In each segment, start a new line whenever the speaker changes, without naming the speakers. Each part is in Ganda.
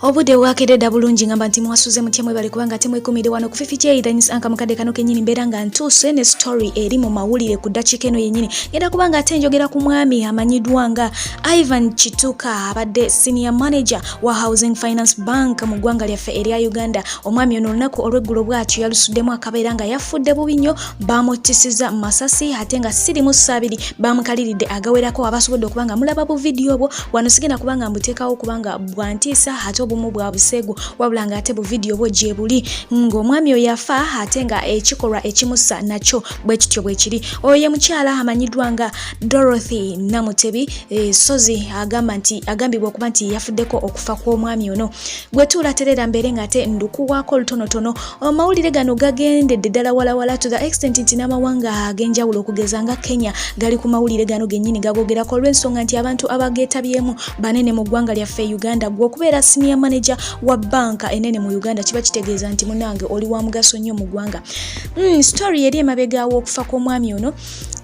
Obudde bwakedde bulungi ngamba nti mwasuze mutya mwebale kubanga temwekumire wano ku 58 anka mukadde kano kenyini mbeera nga ntuuse ne story eri mu mawulire ku ddakiika eno yennyini ngenda kubanga ate njogera ku mwami amanyiddwa nga Ivan Kituuka abadde senior manager wa Housing Finance Bank mu ggwanga lyaffe erya Uganda. Omwami ono olunaku olw'eggulo bw'atyo yalusuddemu akabeera nga yafudde bubi nnyo, bamuttisizza masasi ate nga sirimu ssabiri bamukaliridde agawerako. Abasobodde okubanga mulaba bu video obwo wano sigenda kubanga mbuteekawo kubanga bwantiisa ate obumu bwa busego wabula nga ate bu video bwo gye buli ng'omwami oyo yafa ate nga ekikolwa ekimussa nakyo bwe kityo bwe kiri. Oyo ye mukyala amanyiddwa nga Dorothy Namutebi Sozi agambibwa okuba nti yafuddeko okufa kw'omwami ono. Gwe tuulaterera mbeere nga ate ndukuwaako olutonotono. Amawulire gano gagendedde ddala walawala to the extent nti n'amawanga ag'enjawulo okugeza nga Kenya gali ku mawulire gano gennyini gagogerako olw'ensonga nti abantu abageetabyemu banene mu ggwanga lyaffe Uganda. Gwe okubeera senior manager wa banka enene mu Uganda kiba kitegeeza nti munange oli wa mugaso nnyo mu ggwanga. Story eri emabegaawo okufa kw'omwami ono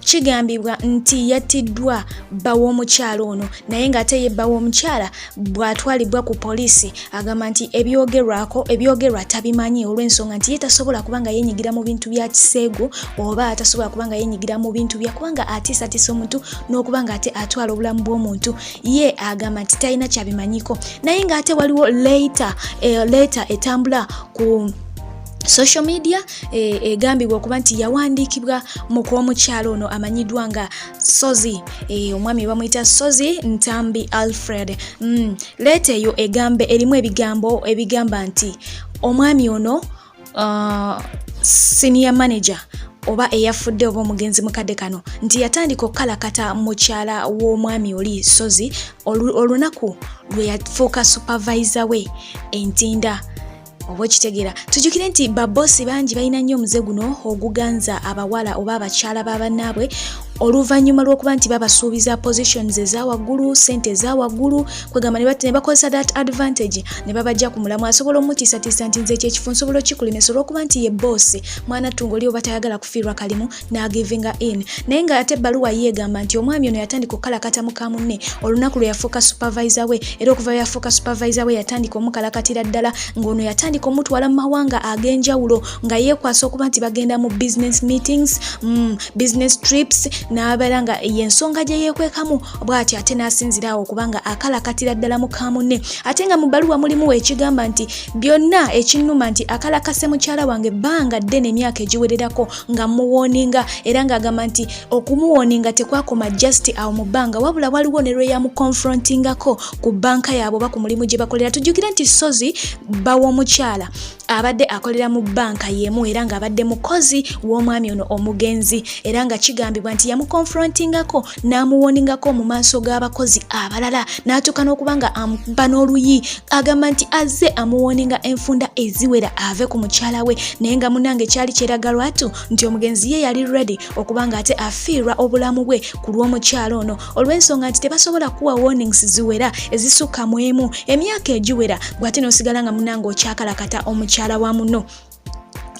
kigambibwa nti yattiddwa bba w'omukyala ono naye ng'ate ye bba w'omukyala bw'atwalibwa ku poliisi agamba nti ebyogerwa tabimanyi olw'ensonga nti ye tasobola kubanga yenyigira mu bintu bya kiseego oba atasobola kubanga yenyigira mu bintu bya kubanga atiisatiisa omuntu n'okubanga ate atwala obulamu bw'omuntu. Ye agamba nti talina kyabimanyiko naye ng'ate waliwo leeta etambula ku social media egambibwa okuba nti yawandiikibwa mu kw'omukyalo ono amanyiddwa nga Sozi, omwami bamuyita Sozi Ntambi Alfred. Leeta eyo erimu ebigambo ebigamba nti omwami ono senior manager oba eyafudde oba omugenzi mukadde kano nti yatandika okukalakata mukyala w'omwami oli Sozi olunaku lwe yafuuka supervisor we Entinda. Oba kitegeera tujukire nti babosi bangi balina nnyo omuze guno oguganza abawala oba abakyala b'abannaabwe oluvannyuma lw'okuba nti babasuubiza positions eza waggulu, sente eza waggulu, kwegamba ne bakozesa that advantage ne babajja ku mulamu asobola omutiisatiisa nti nze ekyekifu nsobola okikulemesa olw'okuba nti ye bosi mwana ttungo oli oba tayagala kufiirwa kalimu n'agivinga in. Naye nga ate ebbaluwa yeegamba nti omwami ono yatandika okukalakata muka munne olunaku lwe yafuuka supervisor we, era okuva lwe yafuuka supervisor we yatandika omukalakatira ddala ng'ono yatandika omutwala mu mawanga ag'enjawulo nga yeekwasa okuba nti bagenda mu business meetings, business trips n'abeera nga yensonga gye yeekwekamu bw'ati ate n'asinziraawo okubanga akalakatira ddala muka munne. Ate nga mu bbaluwa mulimu ekigamba nti byonna ekinnuma nti akalakase mukyala wange bbanga ddene emyaka egiwererako nga muwooninga, era ng'agamba nti okumuwooninga tekwakoma just awo mu bbanga wabula waliwo ne lwe yamukonfrontingako ku bbanka yaabwe oba ku mulimu gye bakolera. Tujjukire nti Sozi bba w'omukyala abadde akolera mu bbanka yemu era ng'abadde mukozi w'omwami ono omugenzi, era nga kigambibwa nti yamukonfrontingako n'amuwoningako mu maaso g'abakozi abalala n'atuuka n'okuba nga amuba n'oluyi agamba nti azze amuwoninga enfunda eziwera ave ku mukyala we. Naye nga munange kyali kyeraga lwatu nti omugenzi ye yali ready okuba nga ate afiirwa obulamu bwe ku lw'omukyala ono olw'ensonga nti tebasobola kuwa warnings ziwera ezisukka mu emu emyaka egiwera gw'ate n'osigala nga munange okyakalakata omukyala wa muno.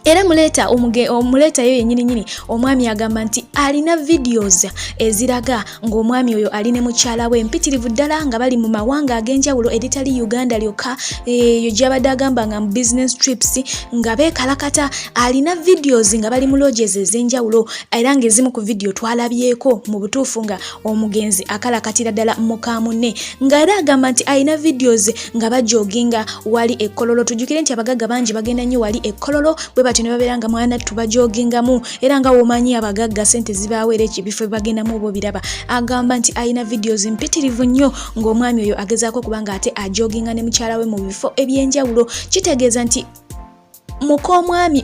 Era omuleeta yo yennyini omwami agamba nti alina videos eziraga ng'omwami oyo ali ne mukyala we mpitirivu ddala nga bali mu mawanga ag'enjawulo eritali Uganda lyokka, eyo gy'abadde agamba nga mu business trips nga beekalakata. Alina videos nga bali mu lodges ez'enjawulo era ng'ezimu ku video twalabyeko mu butuufu nga omugenzi akalakatira ddala muka munne, nga era agamba nti alina videos nga bajoginga wali ekkololo. Tujjukire nti abagagga bangi bagenda nnyo wali ekkololo bwe ne babeera nga mwana tubajogingamu era nga womanyi abagagga sente zibaawera ekibifo bagendamu obo biraba. Agamba nti alina videos mpitirivu nnyo ng'omwami oyo agezaako kuba nga ate ajoginga ne mukyala we mu bifo eby'enjawulo. Kitegeeza nti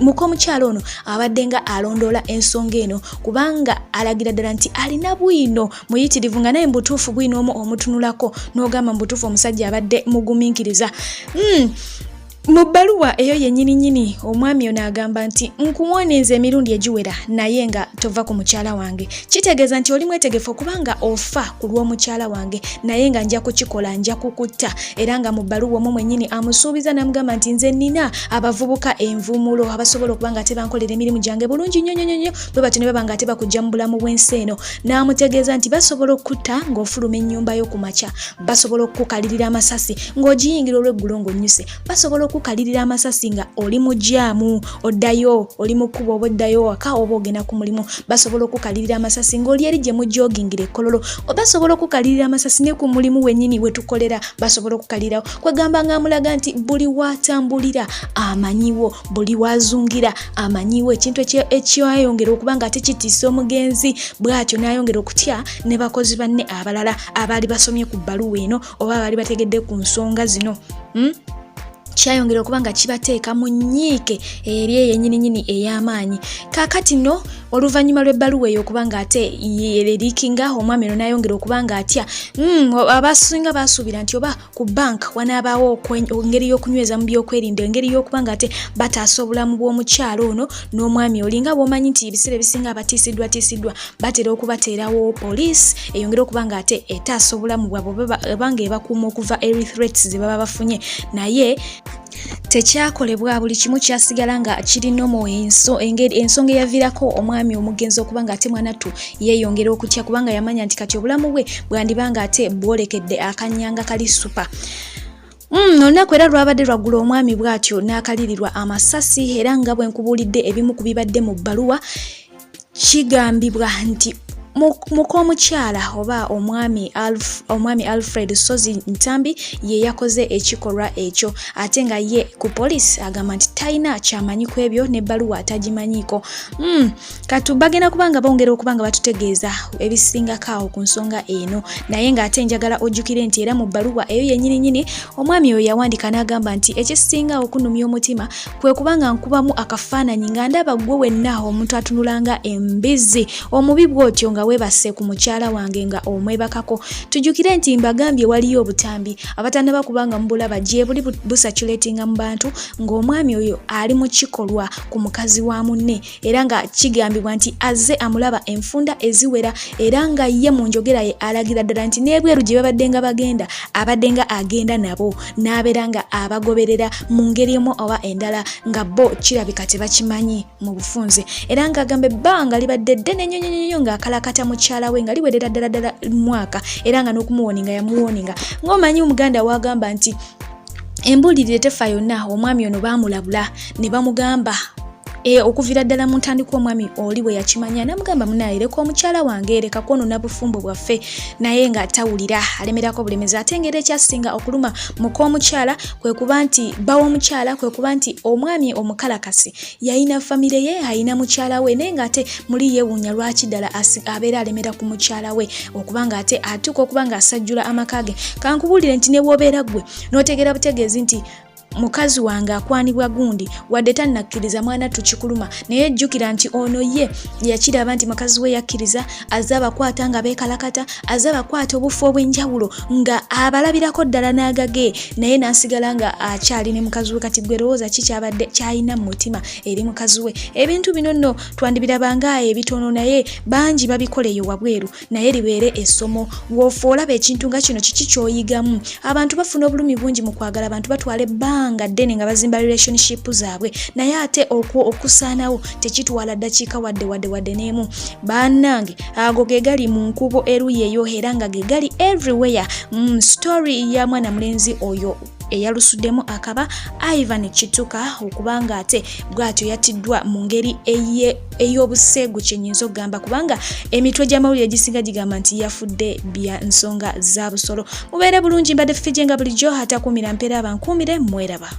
mukomukyalo ono abadde nga alondoola ensonga eno kubanga alagira ddala nti alina bwino muyitirivu nga naye mbutuufu bwino omu omutunulako n'ogamba mbutuufu omusajja abadde mugumiikiriza. Mu bbaluwa eyo yennyini omwami ono agamba nti nkuwonenza emirundi egiwera naye nga tova ku mukyala wange. Kitegeeza nti oli mwetegefu okubanga ofa ku lw'omukyala wange naye nga nja kukikola, nja kukutta. Era nga mu bbaluwa omwo mwennyini amusuubiza n'amugamba nti nze nnina abavubuka envuumulo abasobola okuba nga tebankolera emirimu gyange bulungi nnyo bwe batyo ne baba nga tebakujja mu bulamu bw'ensi eno. N'amutegeeza nti basobola okutta ng'ofuluma ennyumba yo ku makya, basobola okukalirira amasasi ng'ogiyingira olw'eggulo ng'onnyuse, basobola okukalirira amasasi nga oli mu jaamu oddayo, oli mu kkubo oba oddayo waka oba ogenda ku mulimu, basobola okukalirira amasasi ng'oli eri gye mujja ogingira ekkololo, basobola okukalirira amasasi ne ku mulimu wennyini we tukolera basobola okukalirawo. Kwegamba ng'amulaga nti buli watambulira amanyiwo, buli wazungira amanyiwo. Ekintu ekyayongera okuba nga tekitiisa omugenzi bw'atyo n'ayongera okutya ne bakozi banne abalala abaali basomye ku bbaluwa eno oba abaali bategedde ku nsonga zino. Kyayongera okuba nga kibateeka mu nnyiike eri yennyini ey'amaanyi. Kaakati nno oluvannyuma lw'ebbaluwa eyo okuba nga ate yererikinga, omwami ono n'ayongera okuba nga atya. Abasinga baasuubira nti oba ku bank wanaabaawo engeri y'okunyweza mu byokwerinda, engeri y'okuba nga ate bataasa obulamu bw'omukyalo ono n'omwami oli. Nga bw'omanyi nti ebiseera ebisinga abatiisiddwa batera okubateerawo poliisi eyongera okuba nga ate etaasa obulamu bwabwe oba nga ebakuuma okuva eri threats ze baba bafunye. Naye tekyakolebwa, buli kimu kyasigala nga kirina ensonga eyaviirako omwami omugenzi okuba nga ate mwanattu yeeyongera okutya kubanga yamanya nti kati obulamu bwe bwandiba nga ate bwolekedde akanyanga kali supa. Olunaku era lwabadde lwaggula omwami bw'atyo n'akalirirwa amasasi, era nga bwe nkubuulidde ebimu ku bibadde mu bbaluwa kigambibwa nti mukomukyala oba omwami Alfred Ssozi Ntambi ye yakoze ekikolwa ekyo, ate nga ye ku poliisi agamba nti talina kyamanyi ku ebyo n'ebbaluwa atagimanyiiko. Kati bagenda kubanga bongera okuba nga batutegeeza ebisingako awo ku nsonga eno, naye ng'ate njagala ojjukire nti era mu bbaluwa eyo yennyini omwami oyo yawandiika n'agamba nti ekisinga okunumya omutima kwe kubanga nkubamu akafaananyi nga ndaba gwe wenna omuntu atunulanga embizzi omubi bw'otyo nga weebase ku mukyala wange nga omwebakako. Tujjukire nti mbagambye waliyo obutambi abatannaba kubanga mubulaba gye buli busatulatinga mu bantu ng'omwami oyo ali mu kikolwa ku mukazi wa munne, era nga kigambibwa nti azze amulaba enfunda eziwera, era nga ye mu njogera ye alagira ddala nti n'ebweru gye babadde nga bagenda abadde nga agenda nabo n'abeera nga abagoberera mu ngeri emu oba endala nga bo kirabika tebakimanyi mu bufunze, era nga agamba ebbanga libadde ddene nnyo ng'akalakata mukyala we nga liwerera ddala mwaka, era nga n'okumuwoninga yamuwoninga. Ng'omanyi omuganda wagamba nti embulirire tefa yonna, omwami ono baamulabula ne bamugamba okuviira ddala mu ntandikwa omwami oli bwe yakimanya n'amugamba munaye leka omukyala wange leka kwonona bufumbo bwaffe, naye nga tawulira alemerako bulemezi. Ate engeri ekyasinga okuluma mukomukyala kwe kuba nti bawa omukyala kwe kuba nti omwami omukalakasi yalina famire ye, alina mukyala we, naye nga ate muli yeewuunya lwaki ddala abeera alemera ku mukyala we okuba nga ate atuuka okuba nga asajjula amaka ge. Kankubuulire nti ne bw'obeera ggwe n'otegeera butegeezi nti mukazi wange akwanibwa gundi wadde tannakkiriza mwana tukikuluma, naye jjukira nti ono ye yakiraba nti mukazi we yakkiriza, azze abakwata nga beekalakata, azze abakwata obufu obw'enjawulo nga abalabirako ddala n'agage, naye n'asigala nga akyali ne mukazi we. Kati gwe lowooza ki kyabadde kyalina mu mutima eri mukazi we? Ebintu bino nno twandibirabanga ebitono, naye bangi babikoleyo wabweru, naye libeere essomo. Woofa olaba ekintu nga kino kiki ky'oyigamu. Abantu bafuna obulumi bungi mu kwagala, abantu batwala ebbanga ddene nga bazimba relationship zaabwe, naye ate okusaanawo tekitwala ddakiika wadde n'emu. Bannange ago ge gali mu nkubo eruyi eyo, era nga ge gali everywhere. Story ya mwana mulenzi oyo eyalusuddemu akaba Ivan Kituka okubanga ate bw'atyo yatiddwa mu ngeri ey'obuseegu kyenyinza okugamba, kubanga emitwe gy'amawulire gisinga gigamba nti yafudde bya nsonga za busolo. Mubeere bulungi, mbadde Fije nga bulijjo atakuumira mpeera abankuumire mweraba.